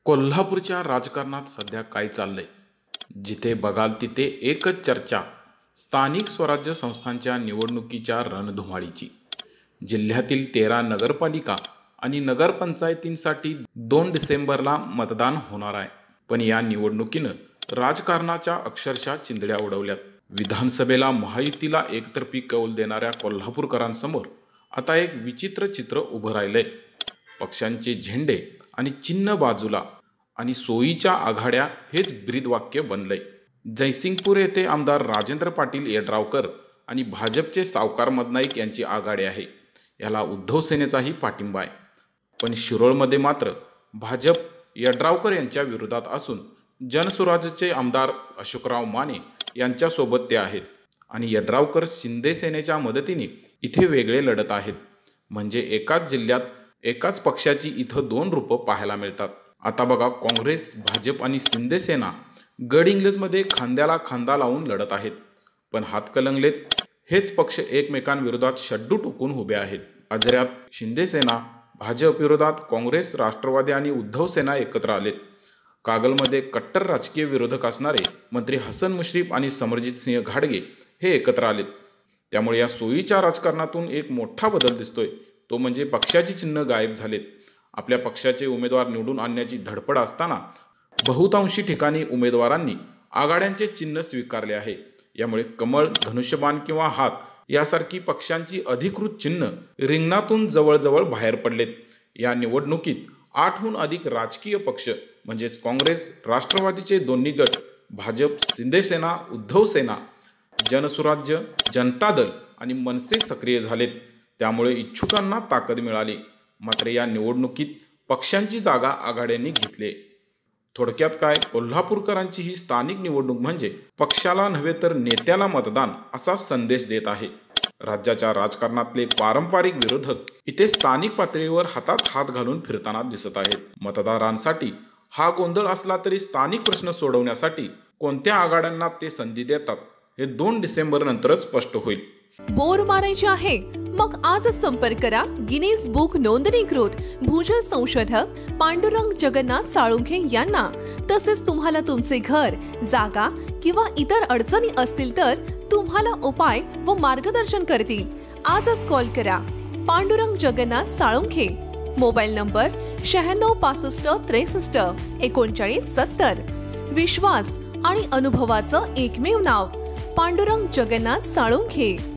कोल्हापूरच्या राजकारणात सध्या काय चाललंय? जिथे बघाल तिथे एकच चर्चा स्थानिक स्वराज्य संस्थांच्या निवडणुकीच्या रणधुमाळीची। जिल्ह्यातील 13 नगरपालिका आणि नगरपंचायतींसाठी 2 डिसेंबरला मतदान होणार आहे। पण या निवडणुकीनं राजकारणाच्या अक्षरशः चिंधड्या उडवल्यात। विधानसभेला महायुतीला एकतर्फी कौल देणाऱ्या कोल्हापूरकरांसमोर आता एक विचित्र चित्र उभं राहिलंय। पक्षांचे झेंडे आणि चिन्ह बाजूला आणि सोयीच्या आघाड्या हेच ब्रीदवाक्य बनलंय। जयसिंगपूर येथे आमदार राजेंद्र पाटील यड्रावकर आणि भाजपचे सावकार मदनाईक यांची आघाडी आहे। याला उद्धव सेनेचाही पाठिंबा आहे। पण शिरोळमध्ये मात्र भाजप यड्रावकर यांच्या विरोधात असून जनसुराज्यचे आमदार अशोकराव माने यांच्यासोबत ते आहेत आणि यड्रावकर शिंदे सेनेच्या मदतीने इथे वेगळे लढत आहेत। म्हणजे एकाच जिल्ह्यात एकाच पक्षाची इथं 2 रूपं पाहायला मिळतात। आता बघा, काँग्रेस, भाजप आणि शिंदे सेना गडहिंग्लजमध्ये खांद्याला खांदा लावून लढत आहेत। पण हातकलंगलेत हेच पक्ष एकमेकांविरोधात शड्डू टोकून उभे आहेत। आजऱ्यात शिंदे सेना भाजप विरोधात काँग्रेस, राष्ट्रवादी आणि उद्धव सेना एकत्र आलेत। कागलमध्ये कट्टर राजकीय विरोधक असणारे मंत्री हसन मुश्रीफ आणि समरजित सिंह घाडगे हे एकत्र आलेत। त्यामुळे या सोयीच्या राजकारणातून एक मोठा बदल दिसतोय, तो म्हणजे पक्षाची चिन्ह गायब झालेत। आपल्या पक्षाचे उमेदवार निवडून आणण्याची धडपड असताना बहुतांशी ठिकाणी उमेदवारांनी आघाड्यांचे चिन्ह स्वीकारले आहे। यामुळे कमळ, धनुष्यबाण किंवा हात यासारखी पक्षांची अधिकृत चिन्ह रिंगणातून जवळजवळ बाहेर पडलेत। या निवडणुकीत 8हून अधिक राजकीय पक्ष म्हणजेच काँग्रेस, राष्ट्रवादीचे दोन्ही गट, भाजप, शिंदे सेना, उद्धव सेना, जनसुराज्य, जनता दल आणि मनसे सक्रिय झालेत। त्यामुळे इच्छुकांना ताकद मिळाली। मात्र या निवडणुकीत पक्षांची जागा आघाड्यांनी घेतली। थोडक्यात काय, कोल्हापूरकरांची ही स्थानिक निवडणूक म्हणजे पक्षाला नव्हे तर नेत्याला मतदान असा संदेश देत आहे। राज्याच्या राजकारणातले पारंपरिक विरोधक इथे स्थानिक पातळीवर हातात हात घालून फिरताना दिसत आहेत। मतदारांसाठी हा गोंधळ असला तरी स्थानिक प्रश्न सोडवण्यासाठी कोणत्या आघाड्यांना ते संधी देतात हे 2 डिसेंबर नंतरच स्पष्ट होईल। बोर मारायचे आहे मग आजच संपर्क करा गिनीज बुक नोंदणीकृत भूजल संशोधक पांडुरंग जगन्नाथ साळुंखे यांना। तसेच तुम्हाला तुमचे घर, जागा किंवा इतर अडचणी असतील तर तुम्हाला उपाय व मार्गदर्शन करतील। आजच कॉल करा पांडुरंग जगन्नाथ साळुंखे। Mobile number 9665633970। विश्वास आणि अनुभवाचं एकमेव नाव पांडुरंग जगन्नाथ साळुंखे।